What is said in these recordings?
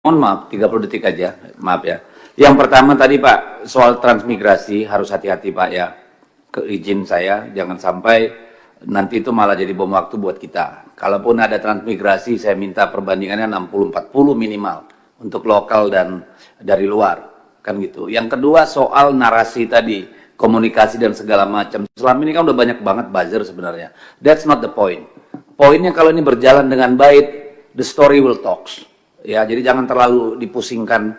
Mohon maaf, 30 detik aja, maaf ya. Yang pertama tadi Pak, soal transmigrasi harus hati-hati Pak ya. Izin saya, jangan sampai nanti itu malah jadi bom waktu buat kita. Kalaupun ada transmigrasi, saya minta perbandingannya 60-40 minimal untuk lokal dan dari luar, kan gitu. Yang kedua soal narasi tadi, komunikasi dan segala macam. Selama ini kan udah banyak banget buzzer sebenarnya. That's not the point. Poinnya kalau ini berjalan dengan baik, the story will talks. Ya, jadi jangan terlalu dipusingkan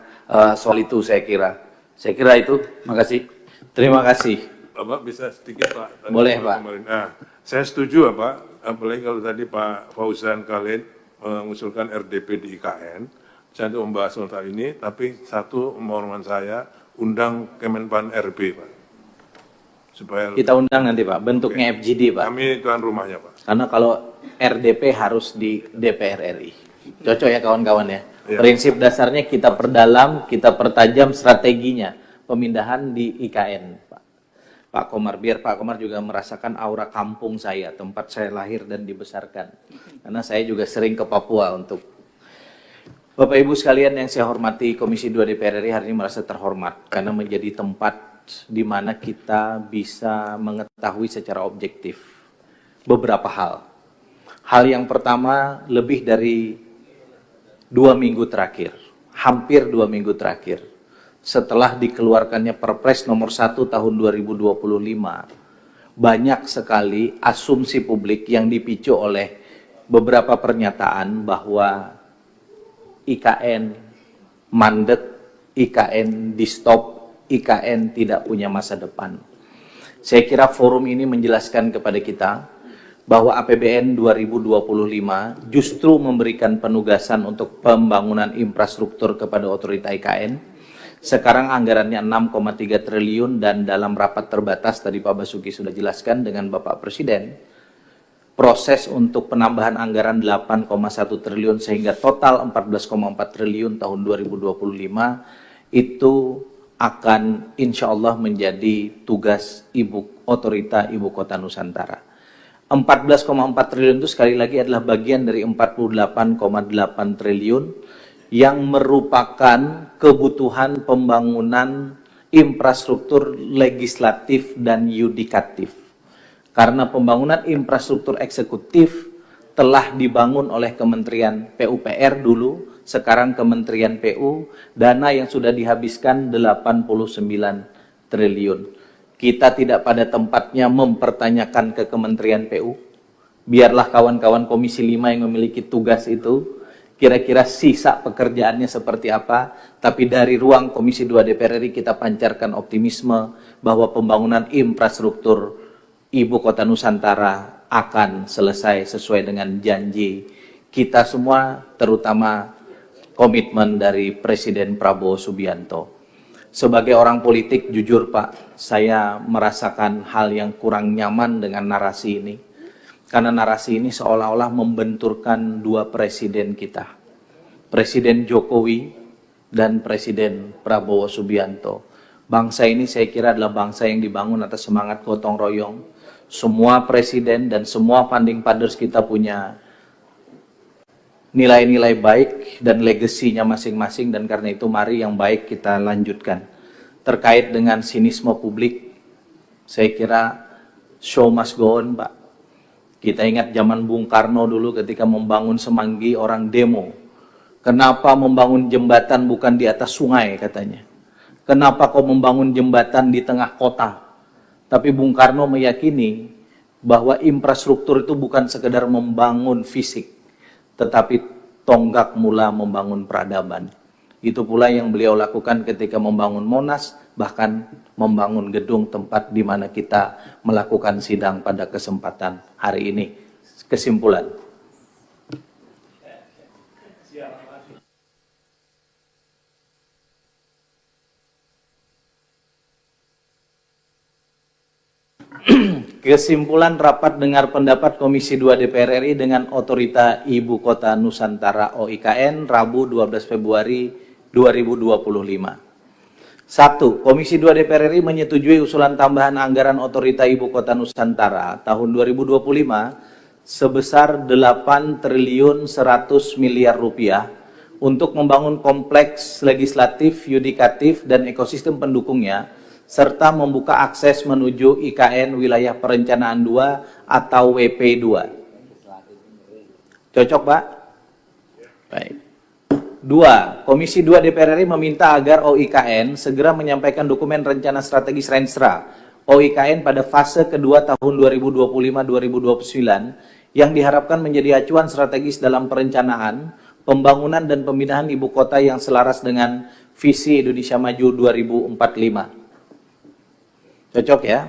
soal itu saya kira. Saya kira itu. Makasih. Terima kasih. Bapak bisa sedikit Pak? Boleh Pak. Nah, saya setuju Pak, apalagi kalau tadi Pak Fauzan Khalid mengusulkan RDP di IKN, saya untuk membahas soal ini, tapi satu mohon saya undang Kemenpan RB Pak. Supaya Kita undang nanti Pak, bentuknya FGD Pak. kami tuan rumahnya Pak. Karena kalau RDP harus di DPR RI. Cocok ya kawan-kawan ya. Ya. Prinsip dasarnya kita perdalam, kita pertajam strateginya. Pemindahan di IKN Pak. Pak Komar, biar Pak Komar juga merasakan aura kampung saya, tempat saya lahir dan dibesarkan. Karena saya juga sering ke Papua untuk Bapak Ibu sekalian yang saya hormati, Komisi 2 DPR RI hari ini merasa terhormat karena menjadi tempat di mana kita bisa mengetahui secara objektif beberapa hal. Hal yang pertama, lebih dari 2 minggu terakhir, hampir 2 minggu terakhir, setelah dikeluarkannya Perpres nomor 1 tahun 2025, banyak sekali asumsi publik yang dipicu oleh beberapa pernyataan bahwa IKN mandek, IKN di stop, IKN tidak punya masa depan. Saya kira forum ini menjelaskan kepada kita bahwa APBN 2025 justru memberikan penugasan untuk pembangunan infrastruktur kepada otorita IKN. Sekarang anggarannya 6,3 triliun dan dalam rapat terbatas tadi Pak Basuki sudah jelaskan dengan Bapak Presiden, proses untuk penambahan anggaran 8,1 triliun sehingga total 14,4 triliun tahun 2025 itu akan insya Allah menjadi tugas otorita Ibu Kota Nusantara. 14,4 triliun itu sekali lagi adalah bagian dari 48,8 triliun yang merupakan kebutuhan pembangunan infrastruktur legislatif dan yudikatif. Karena pembangunan infrastruktur eksekutif telah dibangun oleh Kementerian PUPR dulu, sekarang Kementerian PU, dana yang sudah dihabiskan 89 triliun. Kita tidak pada tempatnya mempertanyakan ke Kementerian PU. Biarlah kawan-kawan Komisi 5 yang memiliki tugas itu, kira-kira sisa pekerjaannya seperti apa. Tapi dari ruang Komisi 2 DPR RI kita pancarkan optimisme bahwa pembangunan infrastruktur Ibu Kota Nusantara akan selesai sesuai dengan janji kita semua, terutama komitmen dari Presiden Prabowo Subianto. Sebagai orang politik, jujur Pak, saya merasakan hal yang kurang nyaman dengan narasi ini. Karena narasi ini seolah-olah membenturkan dua presiden kita. Presiden Jokowi dan Presiden Prabowo Subianto. Bangsa ini saya kira adalah bangsa yang dibangun atas semangat gotong royong. Semua presiden dan semua founding fathers kita punya nilai-nilai baik dan legasinya masing-masing, dan karena itu mari yang baik kita lanjutkan. Terkait dengan sinisme publik, saya kira show must go on Pak. Kita ingat zaman Bung Karno dulu ketika membangun Semanggi, orang demo. Kenapa membangun jembatan bukan di atas sungai katanya. Kenapa kau membangun jembatan di tengah kota? Tapi Bung Karno meyakini bahwa infrastruktur itu bukan sekedar membangun fisik, tetapi tonggak mula membangun peradaban. Itu pula yang beliau lakukan ketika membangun Monas, bahkan membangun gedung tempat di mana kita melakukan sidang pada kesempatan hari ini. Kesimpulan. Kesimpulan rapat dengar pendapat Komisi 2 DPR RI dengan Otorita Ibu Kota Nusantara OIKN Rabu 12 Februari 2025. 1. Komisi 2 DPR RI menyetujui usulan tambahan anggaran Otorita Ibu Kota Nusantara tahun 2025 sebesar 8 triliun 100 miliar rupiah untuk membangun kompleks legislatif, yudikatif, dan ekosistem pendukungnya, serta membuka akses menuju IKN Wilayah Perencanaan 2 atau WP2. Cocok, Pak? Baik. 2. Komisi 2 DPR RI meminta agar OIKN segera menyampaikan dokumen rencana strategis Renstra OIKN pada fase kedua tahun 2025-2029 yang diharapkan menjadi acuan strategis dalam perencanaan, pembangunan dan pemindahan ibu kota yang selaras dengan visi Indonesia Maju 2045. Cocok ya?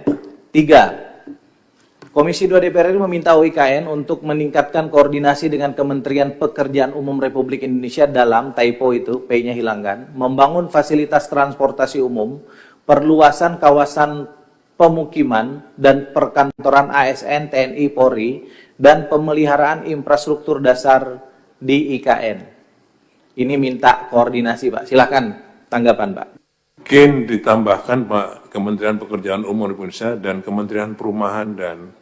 3. Komisi 2 DPR RI meminta OIKN untuk meningkatkan koordinasi dengan Kementerian Pekerjaan Umum Republik Indonesia dalam typo itu, P-nya hilangkan, membangun fasilitas transportasi umum, perluasan kawasan pemukiman dan perkantoran ASN, TNI, Polri, dan pemeliharaan infrastruktur dasar di IKN. Ini minta koordinasi, Pak. Silakan tanggapan, Pak. Mungkin ditambahkan Pak, Kementerian Pekerjaan Umum Indonesia dan Kementerian Perumahan dan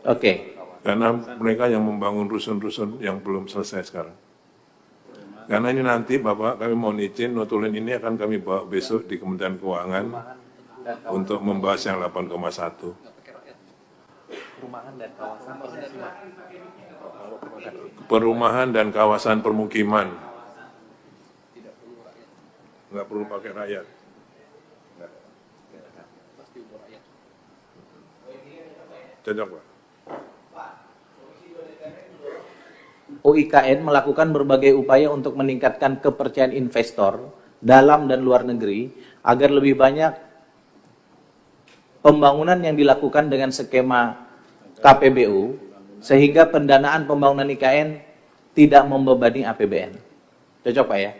Oke. karena mereka yang membangun rusun-rusun yang belum selesai sekarang. Karena ini nanti Bapak kami mohon izin notulin ini akan kami bawa besok di Kementerian Keuangan untuk membahas yang 8,1. Perumahan dan kawasan permukiman. Nggak perlu pakai rakyat. Cocok, Pak. OIKN melakukan berbagai upaya untuk meningkatkan kepercayaan investor dalam dan luar negeri agar lebih banyak pembangunan yang dilakukan dengan skema KPBU sehingga pendanaan pembangunan IKN tidak membebani APBN. Cocok, Pak ya?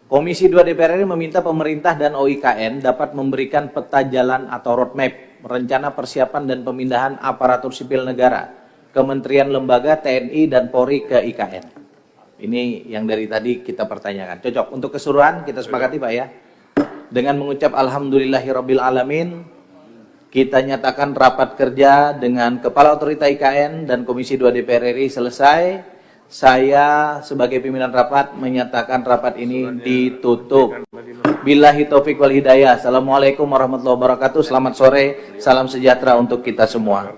Komisi 2 DPR RI meminta pemerintah dan OIKN dapat memberikan peta jalan atau roadmap rencana persiapan dan pemindahan aparatur sipil negara, kementerian lembaga, TNI, dan Polri ke IKN. Ini yang dari tadi kita pertanyakan. Cocok. Untuk keseluruhan kita sepakati, Pak ya. Dengan mengucap Alhamdulillahirabbil alamin, kita nyatakan rapat kerja dengan Kepala Otorita IKN dan Komisi 2 DPR RI selesai. Saya sebagai pimpinan rapat menyatakan rapat ini ditutup. Billahi taufiq wal hidayah. Assalamualaikum warahmatullahi wabarakatuh. Selamat sore, salam sejahtera untuk kita semua.